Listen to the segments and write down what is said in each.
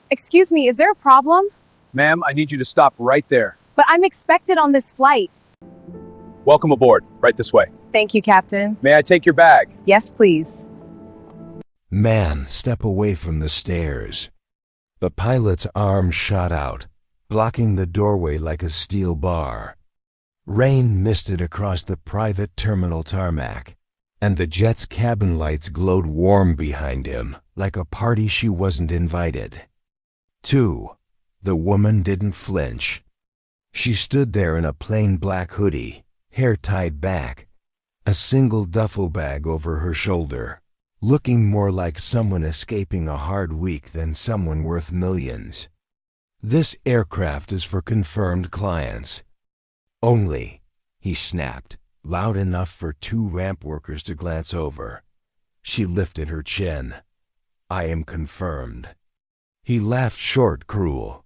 Excuse me, is there a problem? Ma'am, I need you to stop right there. But I'm expected on this flight. Welcome aboard. Right this way. Thank you, Captain. May I take your bag? Yes, please. Man, step away from the stairs. The pilot's arm shot out, blocking the doorway like a steel bar. Rain misted across the private terminal tarmac, and the jet's cabin lights glowed warm behind him, like a party she wasn't invited to. The woman didn't flinch. She stood there in a plain black hoodie, hair tied back, a single duffel bag over her shoulder, looking more like someone escaping a hard week than someone worth millions. This aircraft is for confirmed clients. Only, he snapped, loud enough for two ramp workers to glance over. She lifted her chin. I am confirmed. He laughed short, cruel.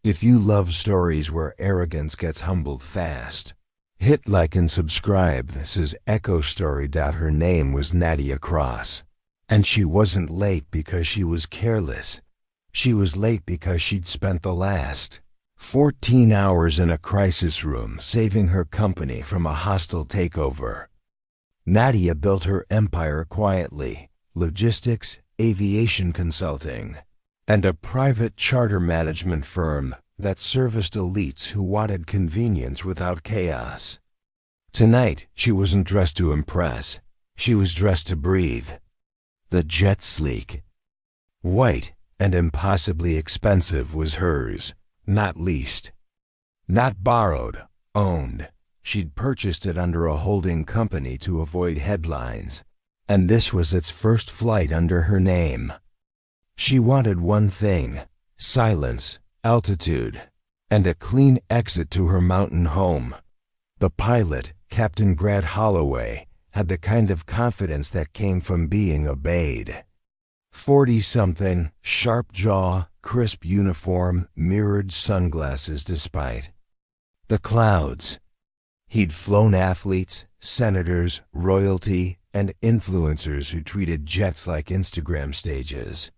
If you love stories where arrogance gets humbled fast, hit like and subscribe. This is Echo Story. Her name was Nadia Cross. And she wasn't late because she was careless. She was late because she'd spent the last 14 hours in a crisis room saving her company from a hostile takeover. Nadia built her empire quietly: logistics, aviation consulting, and a private charter management firm that serviced elites who wanted convenience without chaos. Tonight, she wasn't dressed to impress. She was dressed to breathe. The jet sleek, white, and impossibly expensive was hers, not leased. Not borrowed, owned. She'd purchased it under a holding company to avoid headlines, and this was its first flight under her name. She wanted one thing: silence, altitude, and a clean exit to her mountain home. The pilot, Captain Grant Holloway, had the kind of confidence that came from being obeyed. 40-something, sharp jaw, crisp uniform, mirrored sunglasses despite the clouds. He'd flown athletes, senators, royalty, and influencers who treated jets like Instagram stages.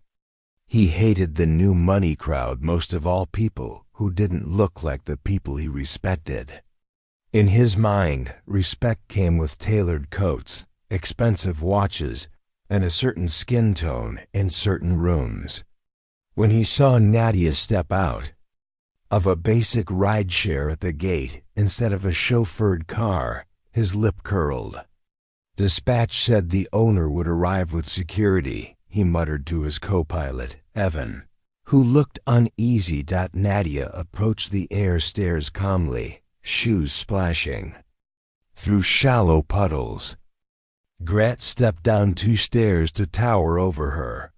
He hated the new money crowd most of all, people who didn't look like the people he respected. In his mind, respect came with tailored coats, expensive watches, and a certain skin tone in certain rooms. When he saw Nadia step out of a basic rideshare at the gate instead of a chauffeured car, his lip curled. Dispatch said the owner would arrive with security, he muttered to his co-pilot, Evan, who looked uneasy. Nadia approached the air stairs calmly, shoes splashing through shallow puddles. Grant stepped down 2 stairs to tower over her.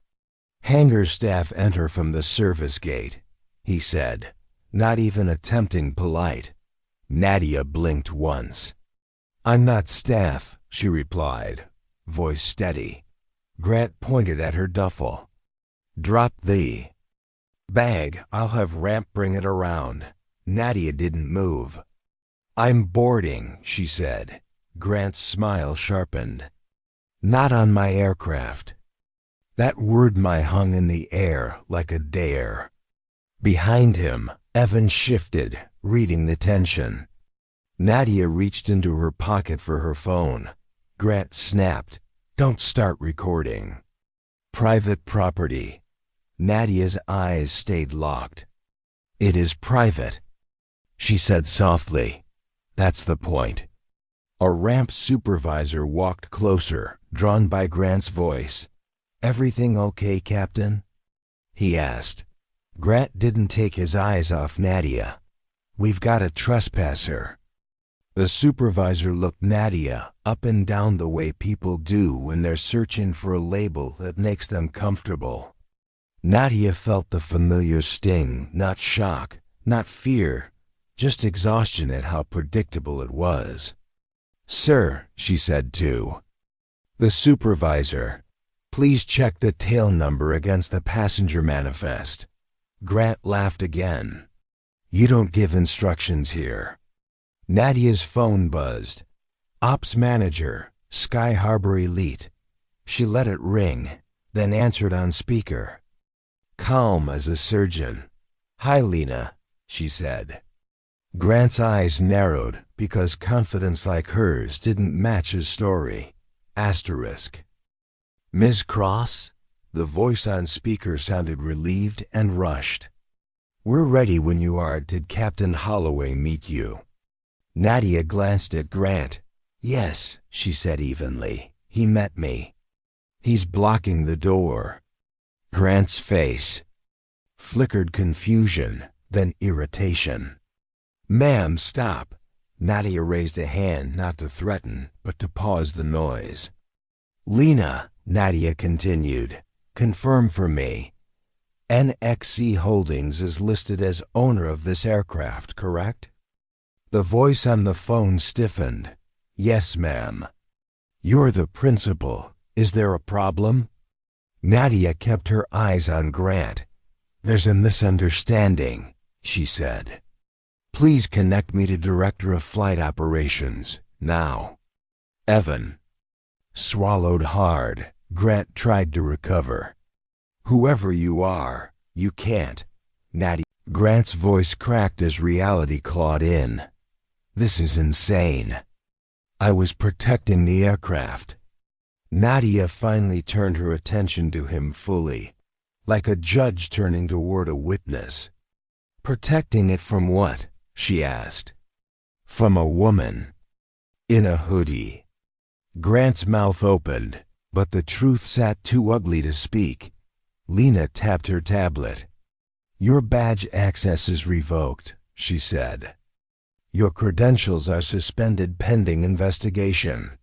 Hangar staff enter from the service gate, he said, not even attempting polite. Nadia blinked once. I'm not staff, she replied, voice steady. Grant pointed at her duffel. Drop the bag, I'll have ramp bring it around. Nadia didn't move. I'm boarding, she said. Grant's smile sharpened. Not on my aircraft. That word hung in the air like a dare. Behind him, Evan shifted, reading the tension. Nadia reached into her pocket for her phone. Grant snapped, Don't start recording. Private property. Nadia's eyes stayed locked. It is private, she said softly. That's the point. A ramp supervisor walked closer, drawn by Grant's voice. Everything okay, Captain? He asked. Grant didn't take his eyes off Nadia. We've got a trespasser. The supervisor looked Nadia up and down the way people do when they're searching for a label that makes them comfortable. Nadia felt the familiar sting, not shock, not fear, just exhaustion at how predictable it was. Sir, she said to the supervisor, please check the tail number against the passenger manifest. Grant laughed again. You don't give instructions here. Nadia's phone buzzed. Ops manager, Sky Harbor Elite. She let it ring, then answered on speaker. calm as a surgeon. "Hi, Lena," she said. Grant's eyes narrowed because confidence like hers didn't match his story. Asterisk. "Ms. Cross?" The voice on speaker sounded relieved and rushed. "We're ready when you are. Did Captain Holloway meet you?" Nadia glanced at Grant. "Yes," she said evenly. "He met me. He's blocking the door." Grant's face flickered confusion, then irritation. "Ma'am, stop." Nadia raised a hand not to threaten, but to pause the noise. "Lena," Nadia continued, "confirm for me. NXC Holdings is listed as owner of this aircraft, correct?" The voice on the phone stiffened. "Yes, ma'am." "You're the principal. Is there a problem?" Nadia kept her eyes on Grant. "There's a misunderstanding," she said. "Please connect me to Director of Flight Operations, now." Evan swallowed hard. Grant tried to recover. "Whoever you are, you can't." Nadia. Grant's voice cracked as reality clawed in. "This is insane. I was protecting the aircraft." Nadia finally turned her attention to him fully, like a judge turning toward a witness. "Protecting it from what?" she asked. "From a woman in a hoodie." Grant's mouth opened, but the truth sat too ugly to speak. Lena tapped her tablet. "Your badge access is revoked," she said. "Your credentials are suspended pending investigation."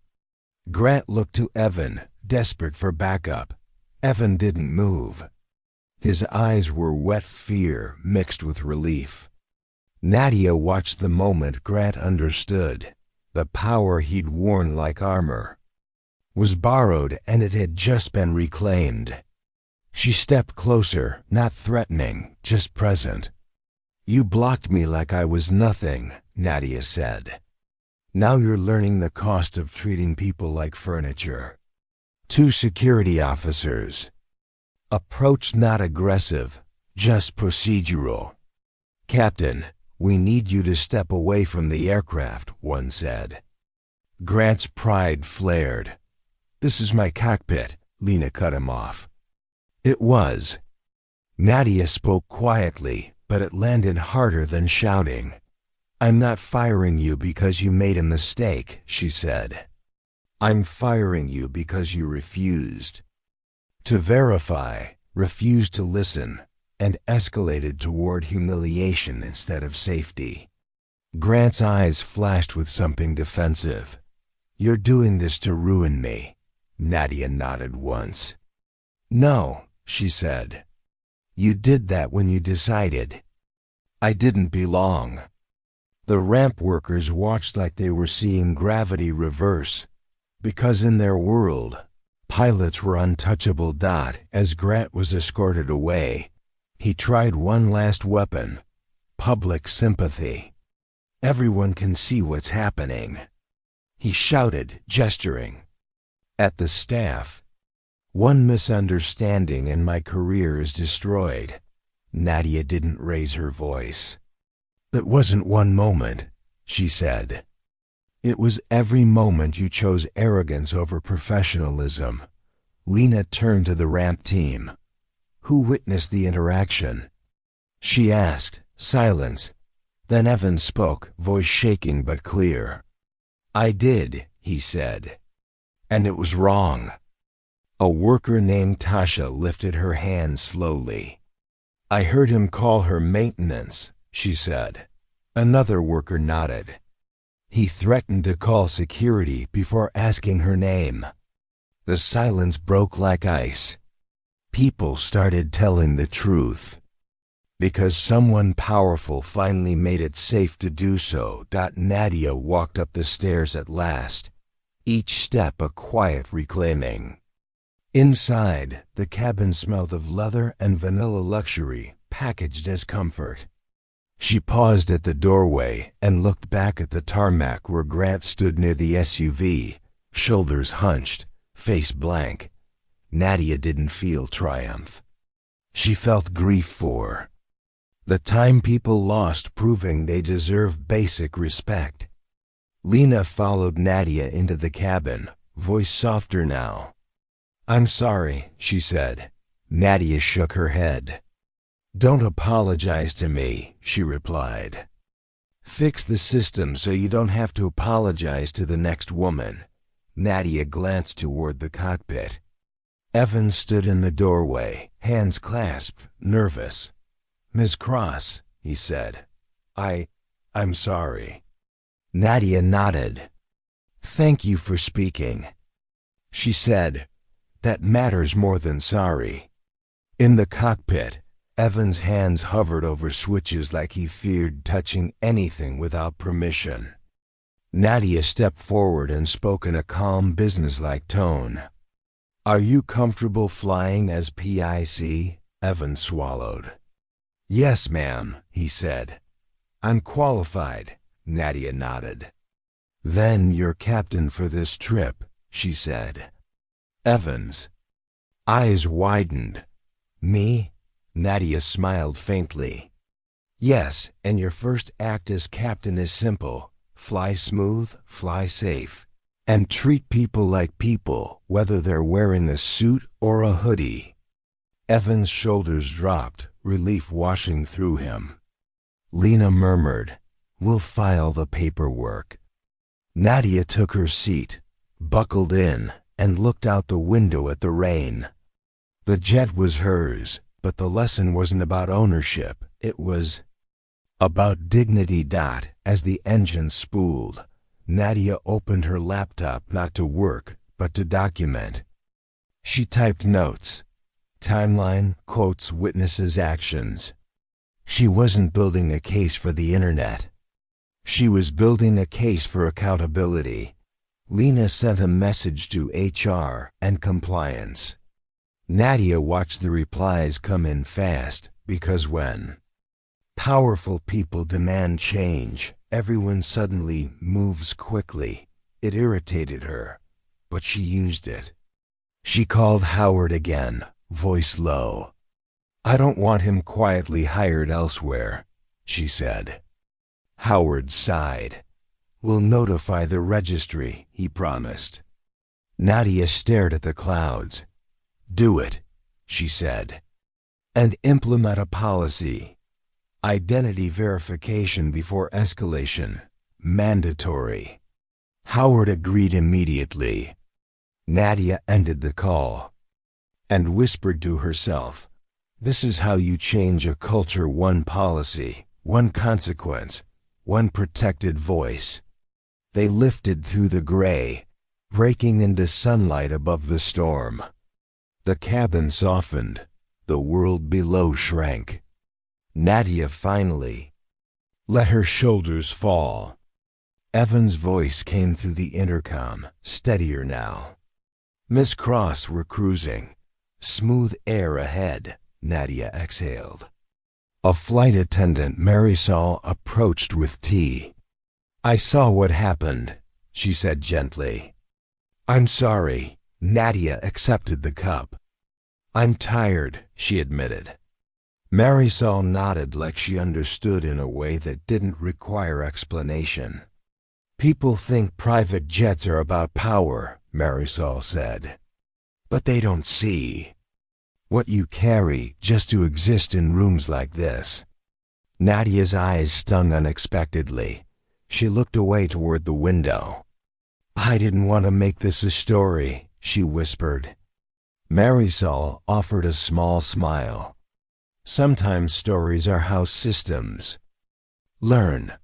Grant looked to Evan, desperate for backup. Evan didn't move. His eyes were wet fear mixed with relief. Nadia watched the moment Grant understood. The power he'd worn like armor was borrowed, and it had just been reclaimed. She stepped closer, not threatening, just present. "You blocked me like I was nothing," Nadia said. "Now you're learning the cost of treating people like furniture." Two security officers approached, not aggressive, just procedural. "Captain, we need you to step away from the aircraft," one said. Grant's pride flared. "This is my cockpit," Lena cut him off. "It was." Nadia spoke quietly, but it landed harder than shouting. "I'm not firing you because you made a mistake," she said. "I'm firing you because you refused to verify, refused to listen, and escalated toward humiliation instead of safety." Grant's eyes flashed with something defensive. "You're doing this to ruin me." Nadia nodded once. "No," she said. "You did that when you decided I didn't belong." The ramp workers watched like they were seeing gravity reverse, because in their world, pilots were untouchable. As Grant was escorted away, he tried one last weapon: public sympathy. "Everyone can see what's happening," he shouted, gesturing at the staff. "One misunderstanding and my career is destroyed." Nadia didn't raise her voice. "That wasn't one moment," she said. "It was every moment you chose arrogance over professionalism." Lena turned to the ramp team. "Who witnessed the interaction?" she asked. Silence. Then Evan spoke, voice shaking but clear. "I did," he said. "And it was wrong." A worker named Tasha lifted her hand slowly. "I heard him call her maintenance," she said. Another worker nodded. "He threatened to call security before asking her name." The silence broke like ice. People started telling the truth. Because someone powerful finally made it safe to do so. Nadia walked up the stairs at last, each step a quiet reclaiming. Inside, the cabin smelled of leather and vanilla luxury, packaged as comfort. She paused at the doorway and looked back at the tarmac where Grant stood near the SUV, shoulders hunched, face blank. Nadia didn't feel triumph. She felt grief for the time people lost proving they deserve basic respect. Lena followed Nadia into the cabin, voice softer now. "I'm sorry," she said. Nadia shook her head. "Don't apologize to me," she replied. "Fix the system so you don't have to apologize to the next woman." Nadia glanced toward the cockpit. Evans stood in the doorway, hands clasped, nervous. "Ms. Cross," he said. I'm sorry." Nadia nodded. "Thank you for speaking." She said, "That matters more than sorry." In the cockpit, Evans' hands hovered over switches like he feared touching anything without permission. Nadia stepped forward and spoke in a calm, businesslike tone. "Are you comfortable flying as PIC?" Evans swallowed. "Yes, ma'am," he said. "I'm qualified." Nadia nodded. "Then you're captain for this trip," she said. Evans' eyes widened. "Me?" Nadia smiled faintly. "Yes, and your first act as captain is simple. Fly smooth, fly safe, and treat people like people, whether they're wearing a suit or a hoodie." Evans' shoulders dropped, relief washing through him. Lena murmured, "We'll file the paperwork." Nadia took her seat, buckled in, and looked out the window at the rain. The jet was hers, but the lesson wasn't about ownership. It was about dignity. As the engine spooled, Nadia opened her laptop not to work, but to document. She typed notes, timeline, quotes, witnesses' actions. She wasn't building a case for the internet. She was building a case for accountability. Lena sent a message to HR and compliance. Nadia watched the replies come in fast, because when powerful people demand change, everyone suddenly moves quickly. It irritated her, but she used it. She called Howard again, voice low. "I don't want him quietly hired elsewhere," she said. Howard sighed. "We'll notify the registry," he promised. Nadia stared at the clouds. "Do it," she said. "And implement a policy. Identity verification before escalation. Mandatory." Howard agreed immediately. Nadia ended the call and whispered to herself, "This is how you change a culture: one policy, one consequence, one protected voice." They lifted through the gray, breaking into sunlight above the storm. The cabin softened. The world below shrank. Nadia finally let her shoulders fall. Evan's voice came through the intercom, steadier now. "Miss Cross, we're cruising. Smooth air ahead," Nadia exhaled. A flight attendant, Marisol, approached with tea. "I saw what happened," she said gently. "I'm sorry." Nadia accepted the cup. "I'm tired," she admitted. Marisol nodded like she understood in a way that didn't require explanation. "People think private jets are about power," Marisol said. "But they don't see what you carry just to exist in rooms like this." Nadia's eyes stung unexpectedly. She looked away toward the window. "I didn't want to make this a story," she whispered. Marisol offered a small smile. "Sometimes stories are how systems learn."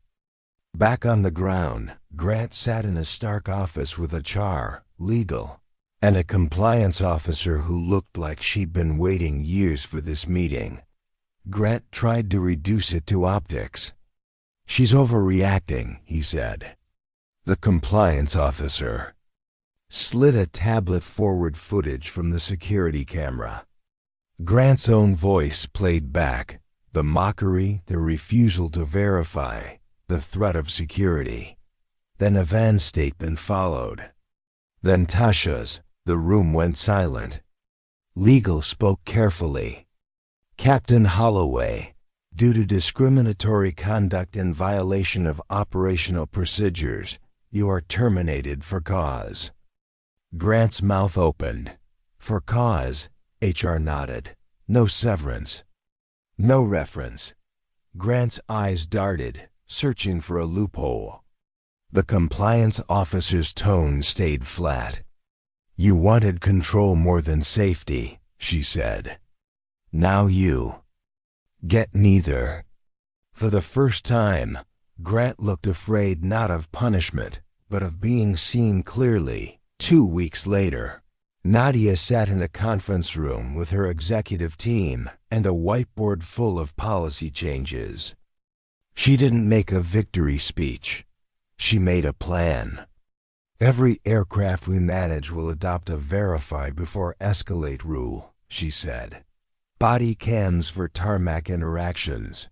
Back on the ground, Grant sat in a stark office with HR, legal, and a compliance officer who looked like she'd been waiting years for this meeting. Grant tried to reduce it to optics. "She's overreacting," he said. The compliance officer slid a tablet forward footage from the security camera. Grant's own voice played back, the mockery, the refusal to verify, the threat of security. Then Ivan's statement followed. Then Tasha's. The room went silent. Legal spoke carefully. Captain Holloway, due to discriminatory conduct in violation of operational procedures, you are terminated for cause. Grant's mouth opened. For cause, HR nodded. No severance. No reference. Grant's eyes darted, searching for a loophole. The compliance officer's tone stayed flat. You wanted control more than safety, she said. Now you get neither. For the first time, Grant looked afraid not of punishment, but of being seen clearly. 2 weeks later, Nadia sat in a conference room with her executive team and a whiteboard full of policy changes. She didn't make a victory speech. She made a plan. Every aircraft we manage will adopt a verify before escalate rule, she said. Body cams for tarmac interactions.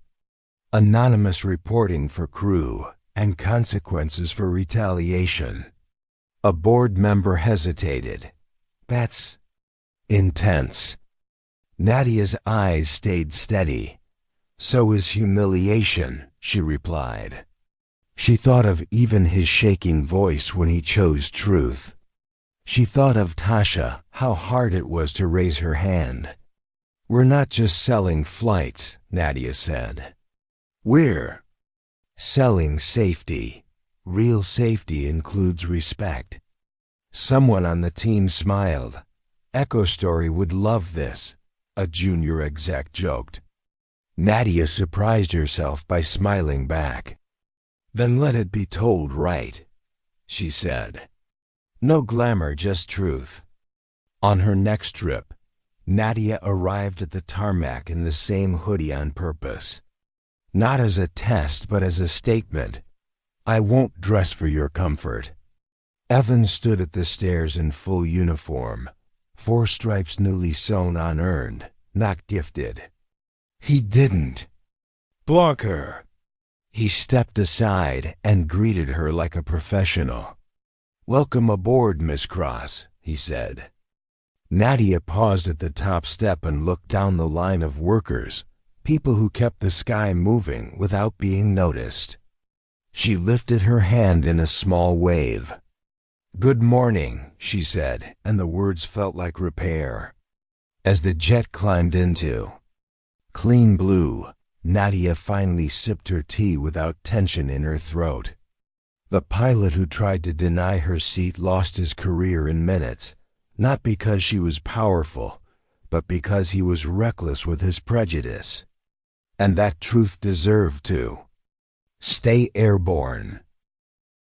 Anonymous reporting for crew, and consequences for retaliation. A board member hesitated. That's intense. Nadia's eyes stayed steady. So is humiliation, she replied. She thought of even his shaking voice when he chose truth. She thought of Tasha, how hard it was to raise her hand. We're not just selling flights, Nadia said. We're selling safety. Real safety includes respect. Someone on the team smiled. Echo Story would love this, a junior exec joked. Nadia surprised herself by smiling back. Then let it be told right, she said. No glamour, just truth. On her next trip, Nadia arrived at the tarmac in the same hoodie on purpose. Not as a test, but as a statement. I won't dress for your comfort. Evan stood at the stairs in full uniform, 4 stripes newly sewn on earned, not gifted. He didn't block her. He stepped aside and greeted her like a professional. Welcome aboard, Miss Cross, he said. Nadia paused at the top step and looked down the line of workers, people who kept the sky moving without being noticed. She lifted her hand in a small wave. Good morning, she said, and the words felt like repair. As the jet climbed into clean blue, Nadia finally sipped her tea without tension in her throat. The pilot who tried to deny her seat lost his career in minutes, not because she was powerful, but because he was reckless with his prejudice. And that truth deserved to stay airborne.